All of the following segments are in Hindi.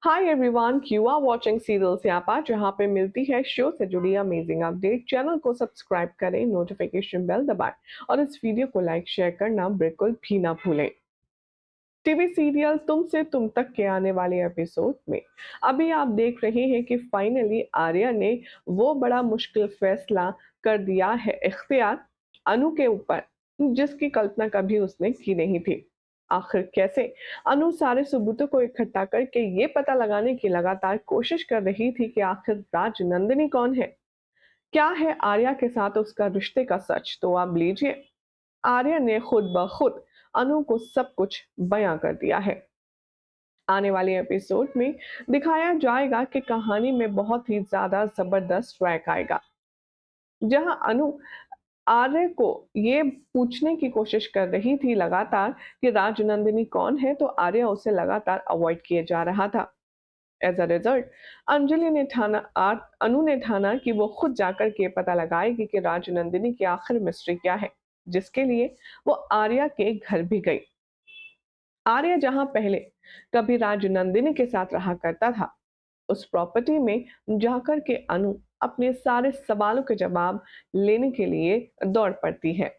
Hi everyone, you are watching serial Syapaa, जहां पे मिलती है शो से जुड़ी अमेजिंग अपडेट। चैनल को सब्सक्राइब करें, नोटिफिकेशन बेल दबाएं और इस वीडियो को लाइक शेयर करना बिल्कुल भी ना भूलें। टीवी सीरियल तुमसे तुम तक के आने वाले एपिसोड में अभी आप देख रहे हैं कि फाइनली आर्या ने वो बड़ा मुश्किल फैसला कर दिया है इख्तियार अनु के ऊपर, जिसकी कल्पना कभी उसने की नहीं थी। आखिर कैसे? अनु सारे सबूतों को इकट्ठा करके ये पता लगाने की लगातार कोशिश कर रही थी कि आखिर राज नंदिनी कौन है, क्या है आर्या के साथ उसका रिश्ते का सच। तो आप लीजिए, आर्या ने खुद ब खुद अनु को सब कुछ बयां कर दिया है। आने वाले एपिसोड में दिखाया जाएगा कि कहानी में बहुत ही ज्यादा जबरदस्त ट्रैक आएगा, जहां अनु आर्य को ये पूछने की कोशिश कर रही थी लगातार कि राजनंदिनी कौन है, तो आर्य उसे लगातार अवॉइड किए जा रहा था। एज अ रिजल्ट अंजलि ने अनु ने ठाना कि वो खुद जाकर के पता लगाएगी कि राजनंदिनी की आखिर मिस्ट्री क्या है, जिसके लिए वो आर्या के घर भी गई। आर्य जहां पहले कभी राजनंदिनी के साथ रहा करता था, उस प्रॉपर्टी में जाकर के अनु अपने सारे सवालों के जवाब लेने के लिए दौड़ पड़ती है।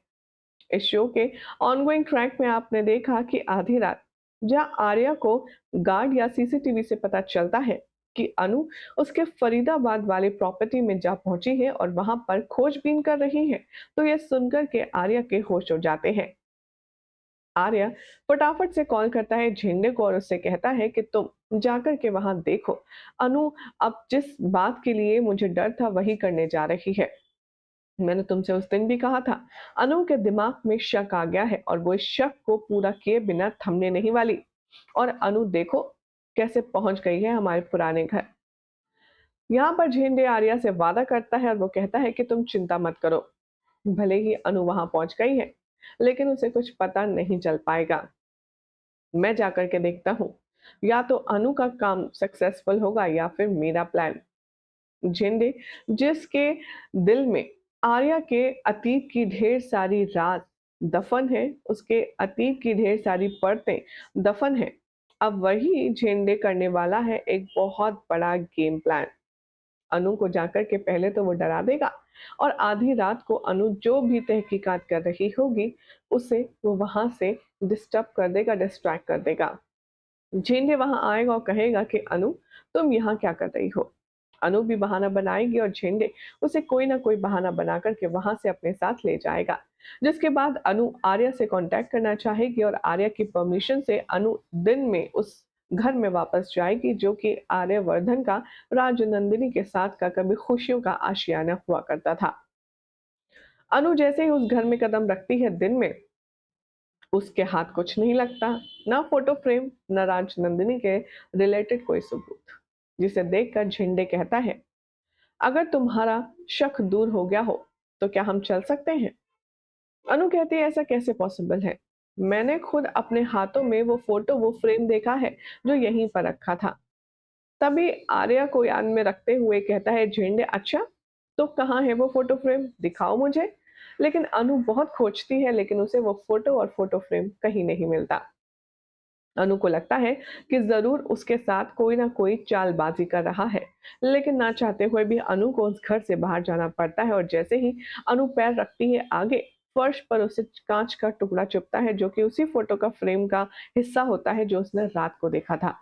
इस शो के ऑनगोइंग ट्रैक में आपने देखा कि आधी रात जहां आर्या को गार्ड या सीसीटीवी से पता चलता है कि अनु उसके फरीदाबाद वाली प्रॉपर्टी में जा पहुंची है और वहां पर खोजबीन कर रही है, तो यह सुनकर के आर्या के होश हो जाते हैं। आर्या फटाफट से कॉल करता है झेंडे को और उससे कहता है कि तुम जाकर के वहां देखो, अनु अब जिस बात के लिए मुझे डर था वही करने जा रही है। मैंने तुमसे उस दिन भी कहा था। अनु के दिमाग में शक आ गया है और वो इस शक को पूरा किए बिना थमने नहीं वाली। और अनु देखो कैसे पहुंच गई है हमारे पुराने घर। यहाँ पर झेंडे आर्या से वादा करता है और वो कहता है कि तुम चिंता मत करो। भले ही अनु वहां पहुंच गई है, लेकिन उसे कुछ पता नहीं चल पाएगा। मैं जाकर के देखता हूँ, या तो अनु का काम सक्सेसफुल होगा या फिर मेरा प्लान। झेंडे जिसके दिल में आर्या के अतीत की ढेर सारी राज दफन है, उसके अतीत की ढेर सारी परतें दफन है, अब वही झेंडे करने वाला है एक बहुत बड़ा गेम प्लान। अनु को जाकर के पहले तो वो डरा देगा और आधी रात को अनु जो भी तहकीकात कर रही होगी उसे वो वहां से डिस्टर्ब कर देगा, डिस्ट्रैक्ट कर देगा। झेंडे वहां आएगा और कहेगा कि अनु तुम यहाँ क्या कर रही हो। अनु भी बहाना बनाएगी और झेंडे उसे कोई ना कोई बहाना बना करके वहां से अपने साथ ले जाएगा, जिसके बाद अनु आर्या से कांटेक्ट करना चाहेगी और आर्या की परमिशन से अनु दिन में उस घर में वापस जाएगी जो कि आर्यवर्धन का राजनंदिनी के साथ का कभी खुशियों का आशियाना हुआ करता था। अनु जैसे ही उस घर में कदम रखती है दिन में, उसके हाथ कुछ नहीं लगता, ना फोटो फ्रेम, ना राजनंदिनी के रिलेटेड कोई सबूत, जिसे देखकर झिंडे कहता है अगर तुम्हारा शक दूर हो गया हो तो क्या हम चल सकते हैं। अनु कहती है ऐसा कैसे पॉसिबल है, मैंने खुद अपने हाथों में वो फोटो वो फ्रेम देखा है जो यहीं पर रखा था। तभी आर्या को याद में रखते हुए कहता है झेंडे अच्छा, तो कहाँ है वो फोटो फ्रेम, दिखाओ मुझे। लेकिन अनु बहुत खोजती है, लेकिन उसे वो फोटो और फोटो फ्रेम कहीं नहीं मिलता। अनु को लगता है कि जरूर उसके साथ कोई ना कोई चालबाजी कर रहा है, लेकिन ना चाहते हुए भी अनु को उस घर से बाहर जाना पड़ता है और जैसे ही अनु पैर रखती है आगे, फर्श पर उसे कांच का टुकड़ा चुभता है जो कि उसी फोटो का फ्रेम का हिस्सा होता है जो उसने रात को देखा था।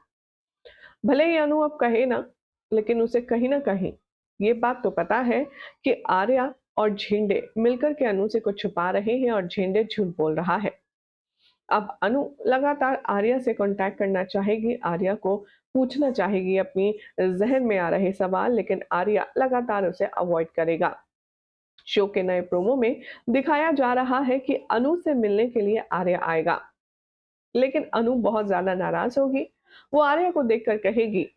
भले ही अनु अब कहे ना, लेकिन उसे कहीं ना कहीं ये बात तो पता है कि आर्या और झेंडे मिलकर के अनु से कुछ छुपा रहे हैं और झेंडे झूठ बोल रहा है। अब अनु लगातार आर्या से कांटेक्ट करना चाहेगी, आर्या को पूछना चाहेगी अपनी जहन में आ रहे सवाल, लेकिन आर्या लगातार उसे अवॉइड करेगा। शो के नए प्रोमो में दिखाया जा रहा है कि अनु से मिलने के लिए आर्या आएगा, लेकिन अनु बहुत ज्यादा नाराज होगी। वो आर्या को देखकर कहेगी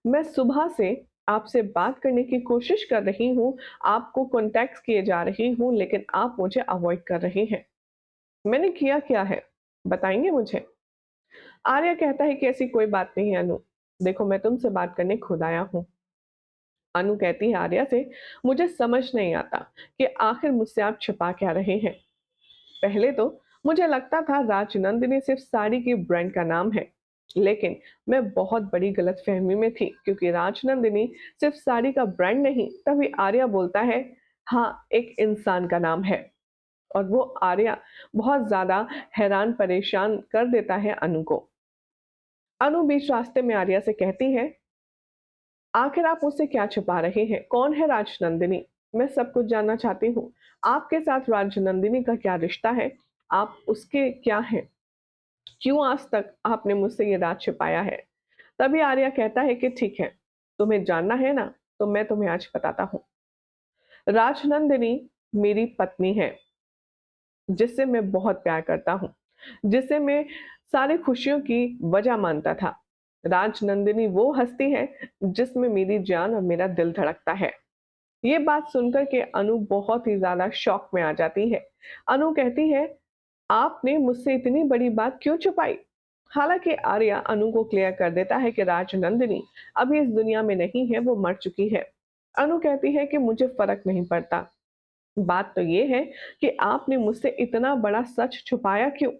मैं सुबह से आपसे बात करने की कोशिश कर रही हूँ, आपको कॉन्टेक्ट किए जा रही हूँ, लेकिन आप मुझे अवॉइड कर रहे हैं। मैंने किया क्या है, बताएंगे मुझे। आर्या कहता है कि ऐसी कोई बात नहीं है अनु, देखो मैं तुमसे बात करने खुद आया हूँ। अनु कहती है आर्या से मुझे समझ नहीं आता कि आखिर मुझसे आप छिपा क्या रहे हैं। पहले तो मुझे लगता था राजनंदिनी सिर्फ साड़ी की ब्रांड का नाम है, लेकिन मैं बहुत बड़ी गलतफहमी में थी क्योंकि राजनंदिनी सिर्फ साड़ी का ब्रांड नहीं। तभी आर्या बोलता है, हाँ, एक इंसान का नाम है। और वो आर्या बहुत ज्यादा हैरान परेशान कर देता है अनु को। अनु बीच रास्ते में आर्या से कहती है, आखिर आप मुझसे क्या छुपा रहे हैं? कौन है राजनंदिनी? मैं सब कुछ जानना चाहती हूँ। आपके साथ राजनंदिनी का क्या रिश्ता है? आप उसके क्या हैं? क्यों आज तक आपने मुझसे ये राज छिपाया है? तभी आर्या कहता है कि ठीक है, तुम्हें जानना है ना, तो मैं तुम्हें आज बताता हूँ। राजनंदिनी मेरी पत्नी है, जिससे मैं बहुत प्यार करता हूँ, जिसे मैं सारी खुशियों की वजह मानता था। राजनंदिनी वो हस्ती है जिसमें मेरी जान और मेरा दिल धड़कता है। ये बात सुनकर के अनु बहुत ही ज्यादा शॉक में आ जाती है। अनु कहती है, आपने मुझसे इतनी बड़ी बात क्यों छुपाई? हालांकि आर्या अनु को क्लियर कर देता है कि राजनंदिनी अभी इस दुनिया में नहीं है, वो मर चुकी है। अनु कहती है कि मुझे फर्क नहीं पड़ता, बात तो ये है कि आपने मुझसे इतना बड़ा सच छुपाया क्यों?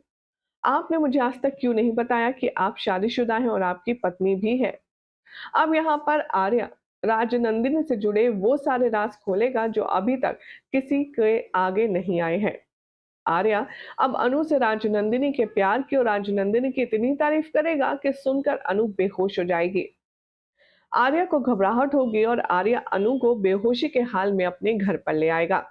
आपने मुझे आज तक क्यों नहीं बताया कि आप शादीशुदा हैं और आपकी पत्नी भी है? अब यहाँ पर आर्या राजनंदिनी से जुड़े वो सारे राज खोलेगा जो अभी तक किसी के आगे नहीं आए हैं। आर्या अब अनु से राजनंदिनी के प्यार की और राजनंदिनी की इतनी तारीफ करेगा कि सुनकर अनु बेहोश हो जाएगी। आर्या को घबराहट होगी और आर्या अनु को बेहोशी के हाल में अपने घर पर ले आएगा।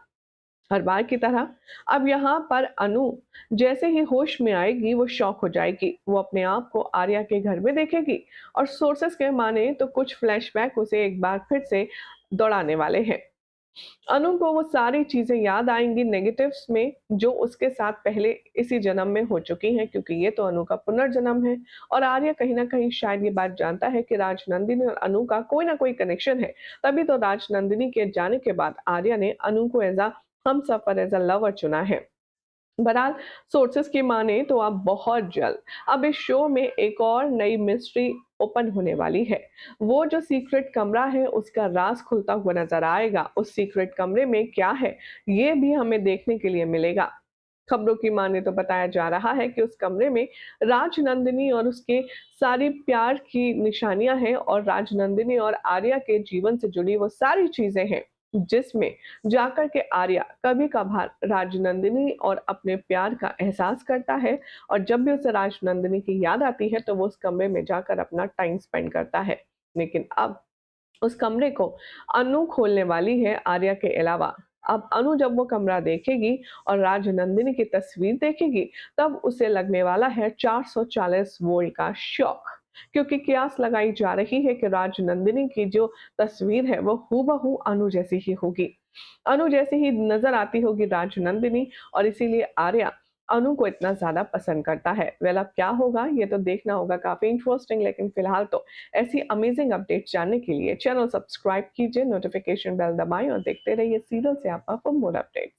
हर बार की तरह अब यहाँ पर अनु जैसे ही होश में आएगी वो शॉक हो जाएगी। वो अपने आप को आर्या के घर में देखेगी और सोर्सेस के माने तो कुछ फ्लैशबैक उसे एक बार फिर से दौड़ाने वाले हैं। अनु को वो सारी चीजें याद आएंगी नेगेटिव्स में, जो उसके साथ पहले इसी जन्म में हो चुकी हैं, क्योंकि ये तो अनु का पुनर्जन्म है। और आर्य कहीं ना कहीं शायद ये बात जानता है कि राजनंदिनी और अनु का कोई ना कोई कनेक्शन है। तभी तो राजनंदिनी के जाने के बाद आर्य ने अनु को एज अ हम सफर एज अ लवर चुना है। बहरहाल सोर्सेस की माने तो आप बहुत जल्द अब इस शो में एक और नई मिस्ट्री ओपन होने वाली है। वो जो सीक्रेट कमरा है उसका राज खुलता हुआ नजर आएगा। उस सीक्रेट कमरे में क्या है, ये भी हमें देखने के लिए मिलेगा। खबरों की माने तो बताया जा रहा है कि उस कमरे में राजनंदिनी और उसके सारी प्यार की निशानियां हैं और राजनंदिनी और आर्या के जीवन से जुड़ी वो सारी चीजें हैं, जिसमें जाकर के आर्या कभी कभार राजनंदिनी और अपने प्यार का एहसास करता है। और जब भी उसे राजनंदिनी की याद आती है तो वो उस कमरे में जाकर अपना टाइम स्पेंड करता है। लेकिन अब उस कमरे को अनु खोलने वाली है आर्या के अलावा। अब अनु जब वो कमरा देखेगी और राजनंदिनी की तस्वीर देखेगी, तब उसे लगने वाला है 440 वोल्ट का शॉक। क्योंकि कियास लगाई जा रही है कि राजनंदिनी की जो तस्वीर है वो हूबहू अनु जैसी ही होगी। अनु जैसी ही नजर आती होगी राजनंदिनी, और इसीलिए आर्या अनु को इतना ज्यादा पसंद करता है। वेल अब क्या होगा ये तो देखना होगा, काफी इंटरेस्टिंग। लेकिन फिलहाल तो ऐसी अमेजिंग अपडेट्स जानने के लिए चैनल सब्सक्राइब कीजिए, नोटिफिकेशन बेल दबाएं और देखते रहिए सीरियल से आपका फॉर मोर अपडेट्स।